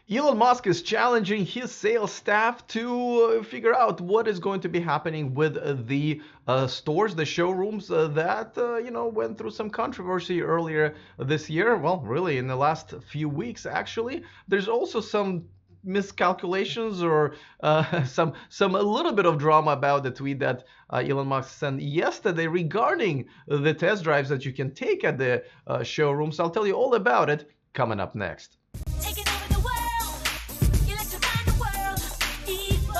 Elon Musk is challenging his sales staff to figure out what is going to be happening with the stores, the showrooms that went through some controversy earlier this year. Well, really in the last few weeks, actually. There's also some miscalculations or some a little bit of drama about the tweet that Elon Musk sent yesterday regarding the test drives that you can take at the showrooms. I'll tell you all about it coming up next. Taking over the world, electrifying the world, E4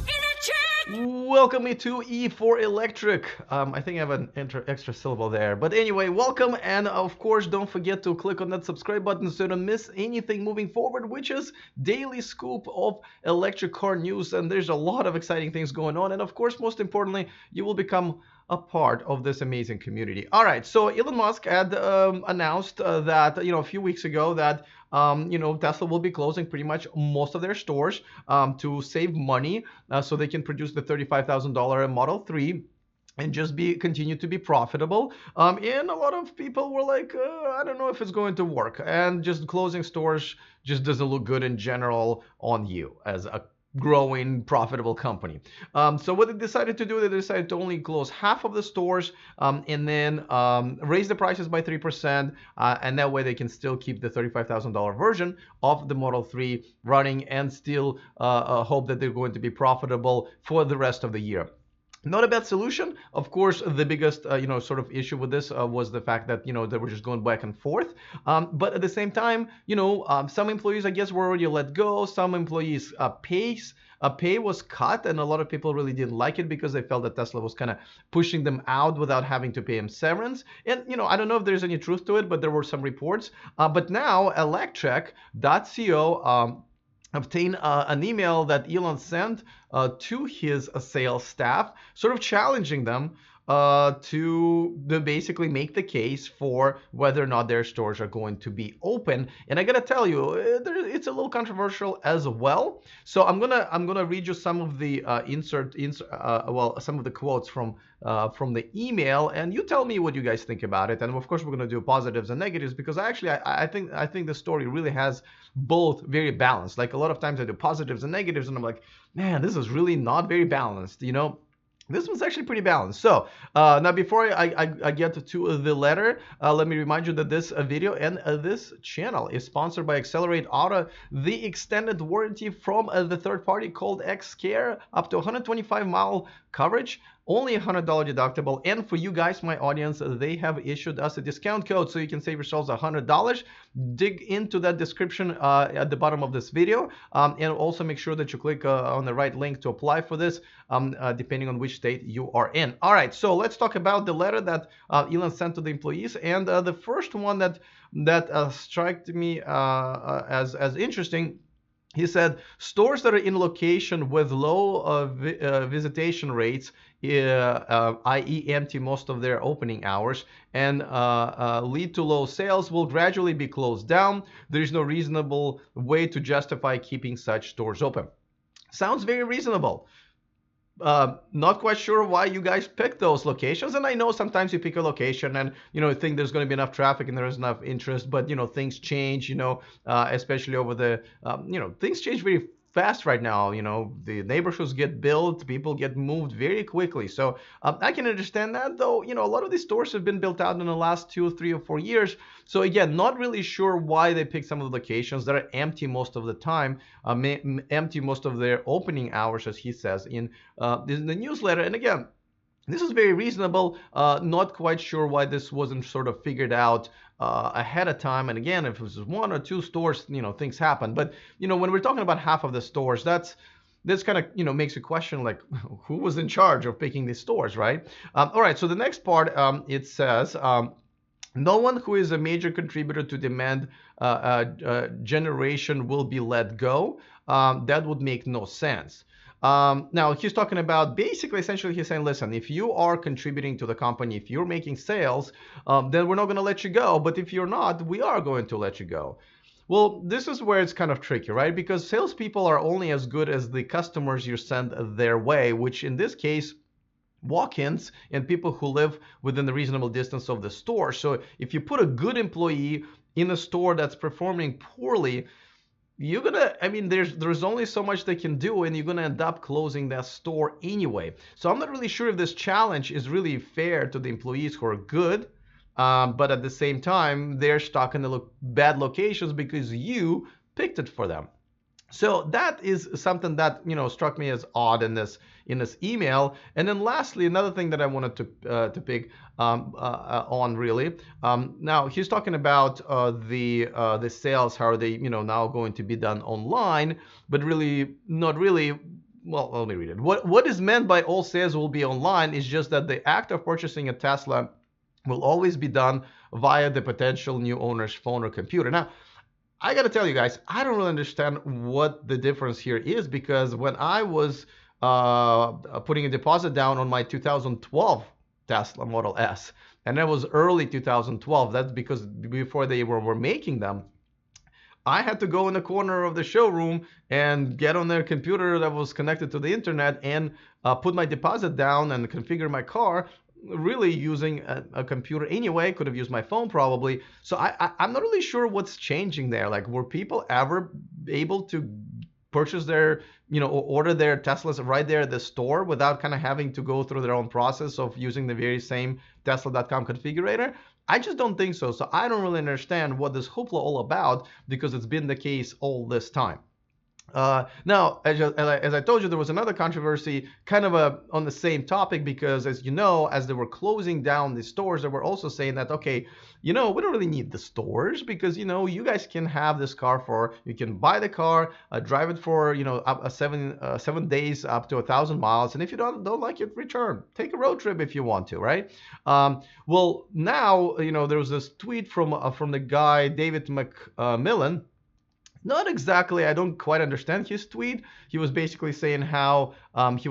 Electrek. Welcome me to E4 Electrek. I think I have an extra syllable there. But anyway, welcome. And of course, don't forget to click on that subscribe button so you don't miss anything moving forward, which is daily scoop of electric car news. And there's a lot of exciting things going on. And of course, most importantly, you will become a part of this amazing community. All right, so Elon Musk had announced that a few weeks ago that Tesla will be closing pretty much most of their stores to save money, so they can produce the $35,000 Model 3 and just continue to be profitable. And a lot of people were like, I don't know if it's going to work, and just closing stores just doesn't look good in general on you as a growing profitable company. So what they decided to do, they decided to only close half of the stores and then raise the prices by 3%, and that way they can still keep the $35,000 version of the Model 3 running and still hope that they're going to be profitable for the rest of the year. Not a bad solution. Of course, the biggest, sort of issue with this was the fact that, they were just going back and forth. But at the same time, some employees, I guess, were already let go. Some employees' pay was cut, and a lot of people really didn't like it because they felt that Tesla was kind of pushing them out without having to pay them severance. And, I don't know if there's any truth to it, but there were some reports. But now, Electrek.co obtain an email that Elon sent to his sales staff, sort of challenging them to basically make the case for whether or not their stores are going to be open. And I gotta tell you, it's a little controversial as well. So I'm gonna read you some of the some of the quotes from the email, and you tell me what you guys think about it. And of course, we're gonna do positives and negatives because I think the story really has both very balanced. Like a lot of times I do positives and negatives, and I'm like, man, this is really not very balanced, This one's actually pretty balanced. So now before I get to the letter, let me remind you that this video and this channel is sponsored by Accelerate Auto, the extended warranty from the third party called Xcare, up to 125-mile coverage, only $100 deductible. And for you guys, my audience, they have issued us a discount code so you can save yourselves $100. Dig into that description at the bottom of this video, and also make sure that you click on the right link to apply for this, depending on which state you are in. All right, so let's talk about the letter that Elon sent to the employees. And the first one that struck me as interesting. He said, stores that are in location with low visitation rates, i.e. empty most of their opening hours, and lead to low sales will gradually be closed down. There is no reasonable way to justify keeping such stores open. Sounds very reasonable. Not quite sure why you guys picked those locations, and I know sometimes you pick a location and think there's going to be enough traffic and there's enough interest, but things change, especially over the things change very fast right now. The neighborhoods get built, people get moved very quickly. So I can understand that, though. A lot of these stores have been built out in the last 2, 3, or 4 years. So again, not really sure why they picked some of the locations that are empty most of the time, empty most of their opening hours, as he says in the newsletter. And again, this is very reasonable. Not quite sure why this wasn't sort of figured out ahead of time. And again, if it was 1 or 2 stores, things happen. But when we're talking about half of the stores, this kind of makes you question, like, who was in charge of picking these stores, right? All right. So the next part, it says, no one who is a major contributor to demand generation will be let go. That would make no sense. Now he's talking about essentially he's saying, listen, if you are contributing to the company, if you're making sales, then we're not going to let you go. But if you're not, we are going to let you go. Well, this is where it's kind of tricky, right? Because salespeople are only as good as the customers you send their way, which in this case, walk-ins and people who live within the reasonable distance of the store. So if you put a good employee in a store that's performing poorly, you're gonna, I mean, there's only so much they can do, and you're gonna end up closing that store anyway. So I'm not really sure if this challenge is really fair to the employees who are good, but at the same time they're stuck in the bad locations because you picked it for them. So that is something that struck me as odd in this email. And then lastly, another thing that I wanted to pick on really. Now he's talking about the sales, how are they now going to be done online, but really not really. Well, let me read it. What is meant by all sales will be online is just that the act of purchasing a Tesla will always be done via the potential new owner's phone or computer. Now, I got to tell you guys, I don't really understand what the difference here is, because when I was putting a deposit down on my 2012 Tesla Model S, and that was early 2012, that's because before they were making them, I had to go in the corner of the showroom and get on their computer that was connected to the internet and put my deposit down and configure my car, really using a computer anyway. Could have used my phone probably. So I'm not really sure what's changing there. Like, were people ever able to purchase their, or order their Teslas right there at the store without kind of having to go through their own process of using the very same Tesla.com configurator? I just don't think so. So I don't really understand what this hoopla all about, because it's been the case all this time. Now, as I told you, there was another controversy kind of on the same topic, because, as you know, as they were closing down the stores, they were also saying that, okay, we don't really need the stores, because, you guys can have this car you can buy the car, drive it for, up 7 days, up to 1,000 miles. And if you don't like it, return. Take a road trip if you want to, right? Well, now, there was this tweet from the guy, David McMillan. Not exactly. I don't quite understand his tweet. He was basically saying how he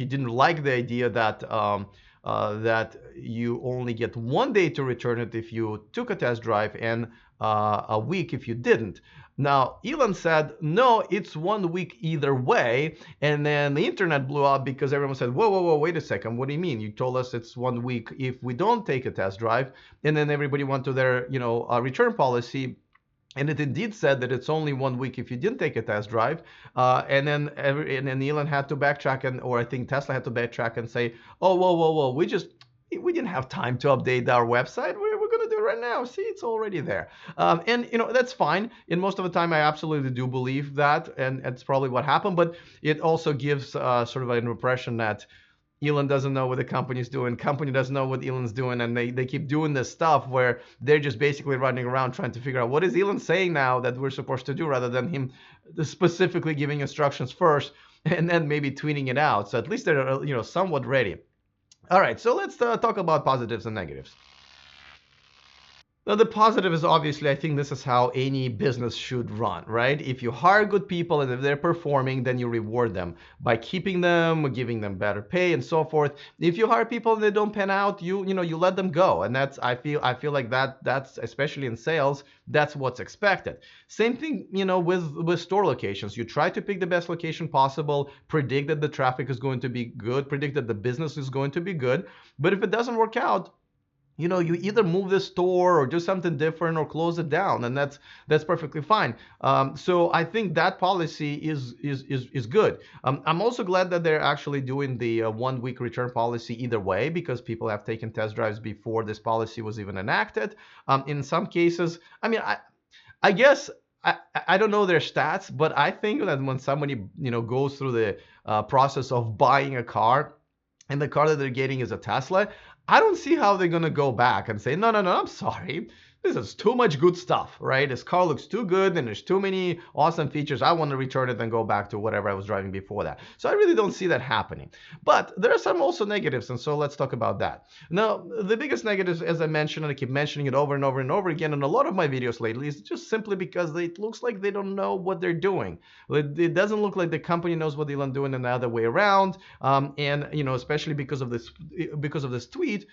didn't like the idea that you only get 1 day to return it if you took a test drive, and a week if you didn't. Now, Elon said, no, it's 1 week either way. And then the internet blew up, because everyone said, whoa, whoa, whoa, wait a second. What do you mean? You told us it's 1 week if we don't take a test drive. And then everybody went to their, return policy. And it indeed said that it's only 1 week if you didn't take a test drive. And then Elon had to backtrack, or I think Tesla had to backtrack and say, oh, whoa, whoa, whoa, we didn't have time to update our website. We're going to do it right now. See, it's already there. And that's fine. And most of the time, I absolutely do believe that, and it's probably what happened. But it also gives sort of an impression that Elon doesn't know what the company's doing. Company doesn't know what Elon's doing, and they keep doing this stuff where they're just basically running around trying to figure out what is Elon saying now that we're supposed to do, rather than him specifically giving instructions first and then maybe tweeting it out. So at least they're somewhat ready. All right, so let's talk about positives and negatives. Now, the positive is, obviously, I think this is how any business should run, right? If you hire good people and if they're performing, then you reward them by keeping them, giving them better pay, and so forth. If you hire people and they don't pan out, you let them go, and that's I feel like that's especially in sales, that's what's expected. Same thing, with store locations. You try to pick the best location possible, predict that the traffic is going to be good, predict that the business is going to be good. But if it doesn't work out, you either move the store or do something different or close it down, and that's perfectly fine. So I think that policy is good. I'm also glad that they're actually doing the 1 week return policy either way, because people have taken test drives before this policy was even enacted. In some cases, I mean, I guess I don't know their stats, but I think that when somebody goes through the process of buying a car, and the car that they're getting is a Tesla, I don't see how they're going to go back and say, no, no, no, I'm sorry. This is too much good stuff, right? This car looks too good and there's too many awesome features. I want to return it and go back to whatever I was driving before that. So I really don't see that happening. But there are some also negatives, and so let's talk about that. Now, the biggest negatives, as I mentioned, and I keep mentioning it over and over and over again in a lot of my videos lately, is just simply because it looks like they don't know what they're doing. It doesn't look like the company knows what Elon doing, and the other way around. And especially because of this tweet.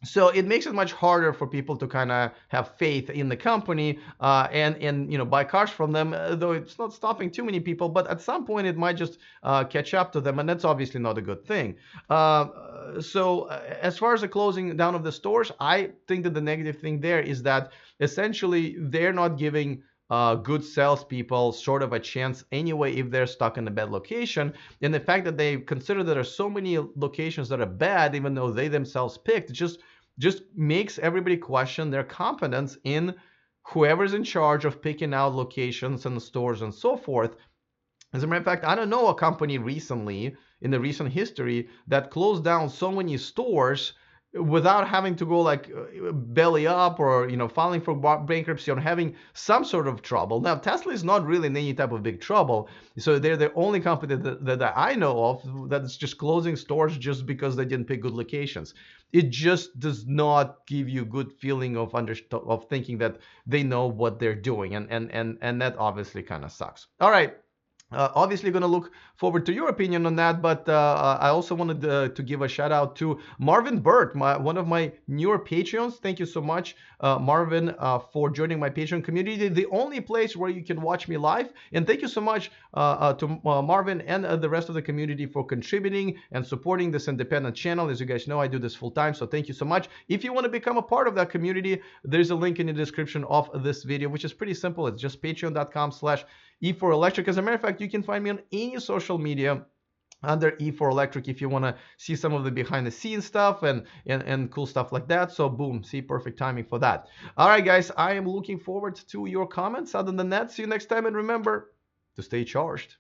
So it makes it much harder for people to kind of have faith in the company, and buy cars from them, though it's not stopping too many people. But at some point it might just catch up to them, and that's obviously not a good thing. So as far as the closing down of the stores, I think that the negative thing there is that essentially they're not giving good salespeople sort of a chance anyway if they're stuck in a bad location. And the fact that they consider there are so many locations that are bad, even though they themselves picked, just makes everybody question their confidence in whoever's in charge of picking out locations and stores and so forth. As a matter of fact, I don't know a company recently in the recent history that closed down so many stores without having to go like belly up or filing for bankruptcy or having some sort of trouble. Now Tesla is not really in any type of big trouble, so they're the only company that I know of that's just closing stores just because they didn't pick good locations. It just does not give you a good feeling of thinking that they know what they're doing, and that obviously kind of sucks. All right. Obviously, going to look forward to your opinion on that, but I also wanted to give a shout out to Marvin Burt, one of my newer Patreons. Thank you so much, Marvin, for joining my Patreon community, the only place where you can watch me live. And thank you so much to Marvin and the rest of the community for contributing and supporting this independent channel. As you guys know, I do this full time, so thank you so much. If you want to become a part of that community, there's a link in the description of this video, which is pretty simple. It's just patreon.com/E4Electrek. As a matter of fact, you can find me on any social media under E4Electrek if you want to see some of the behind the scenes stuff and cool stuff like that. So boom, see, perfect timing for that. All right, guys, I am looking forward to your comments. Other than that, see you next time, and remember to stay charged.